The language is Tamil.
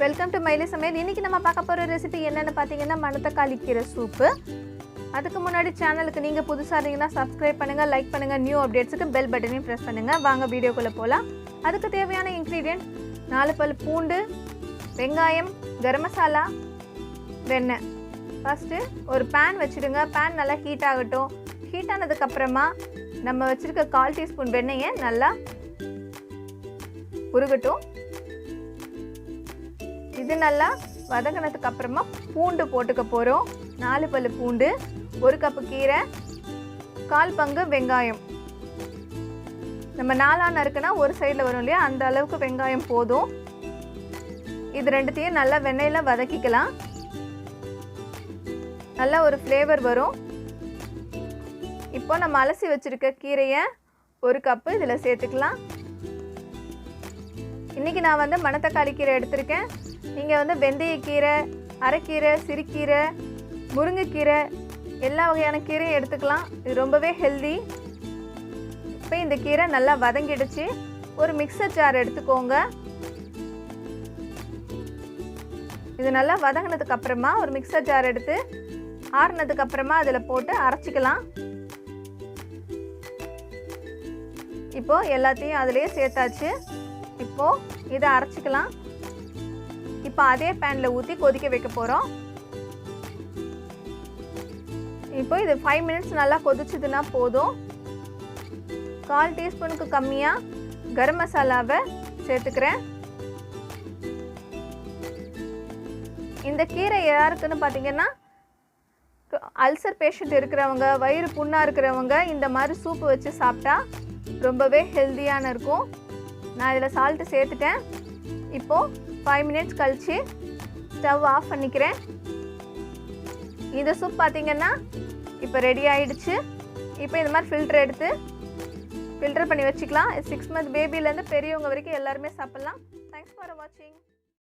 Welcome to MYLAI Samayal. இன்னைக்கு நம்ம பார்க்க போற ரெசிபி என்னன்னு பாத்தீங்கன்னா மணத்தக்காளி கீரை சூப். அதுக்கு முன்னாடி சேனலுக்கு நீங்க புதுசா இருந்தீங்கன்னா Subscribe பண்ணுங்க, லைக் பண்ணுங்க, நியூ அப்டேட்ஸ்க்கு பெல் பட்டனையும் பிரஸ் பண்ணுங்க. வாங்க வீடியோக்குள்ள போலாம். அதுக்கு தேவையான இன்கிரிடியன்ட் 4 பல் பூண்டு, வெங்காயம், கரம் மசாலா, வெண்ணெய். ஃபர்ஸ்ட் ஒரு pan வச்சிடுங்க. pan நல்லா ஹீட் ஆகட்டும். ஹீட் ஆனதுக்கு அப்புறமா நம்ம வச்சிருக்க 1/4 டீஸ்பூன் வெண்ணெயை நல்லா உருகட்டும். இது நல்லா வதங்கினதுக்கு அப்புறமா பூண்டு போட்டுக்க போறோம். 4 பல் பூண்டு, 1 கப் கீரை, 1/4 பங்கு வெங்காயம். நம்ம 4 நறுக்குனா ஒரு சைடுல வரும் இல்லையா, அந்த அளவுக்கு வெங்காயம் போதும். இது ரெண்டுத்தையும் நல்லா வெண்ணெயில வதக்கிக்கலாம். நல்ல ஒரு ஃப்ளேவர் வரும். இப்போ நம்ம அலசி வச்சிருக்க கீரையை 1 கப் இதுல சேர்த்துக்கலாம். இன்னைக்கு நான் வந்து மணத்தக்காளி கீரை எடுத்திருக்கேன். நீங்க வந்து வெந்தயக்கீரை, அரைக்கீரை, சிறுகீரை, முருங்கைக்கீரை எல்லா வகையான கீரையும் எடுத்துக்கலாம். இது ரொம்பவே ஹெல்தி. இப்போ இந்த கீரை நல்லா வதங்கிடுச்சு. ஒரு மிக்சர் ஜார் எடுத்துக்கோங்க. இது நல்லா வதங்கினதுக்கு அப்புறமா ஒரு மிக்சர் ஜார் எடுத்து ஆறுனதுக்கு அப்புறமா அதில் போட்டு அரைச்சிக்கலாம். இப்போ எல்லாத்தையும் அதிலேயே சேர்த்தாச்சு. இப்போ இதை அரைச்சிக்கலாம். இப்போ அதே பேன்ல ஊற்றி கொதிக்க வைக்க போகிறோம். இப்போ இது 5 மினிட்ஸ் நல்லா கொதிச்சதுன்னா போதும். 1/4 டீஸ்பூனுக்கு கம்மியாக கரம் மசாலாவை சேர்த்துக்கிறேன். இந்த கீரை யாருக்குன்னு பார்த்தீங்கன்னா அல்சர் பேஷண்ட் இருக்கிறவங்க, வயிறு புண்ணாக இருக்கிறவங்க இந்த மாதிரி சூப்பு வச்சு சாப்பிட்டா ரொம்பவே ஹெல்த்தியான இருக்கும். நான் இதில் சால்ட்டு சேர்த்துட்டேன். இப்போது 5 மினிட்ஸ் கழித்து ஸ்டவ் ஆஃப் பண்ணிக்கிறேன். இந்த சூப் பார்த்தீங்கன்னா இப்போ ரெடி ஆகிடுச்சு. இப்போ இந்த மாதிரி ஃபில்டர் எடுத்து ஃபில்டர் பண்ணி வச்சுக்கலாம். 6 மந்த் பேபிலேருந்து பெரியவங்க வரைக்கும் எல்லாருமே சாப்பிட்லாம். தேங்க்ஸ் ஃபார் வாட்சிங்.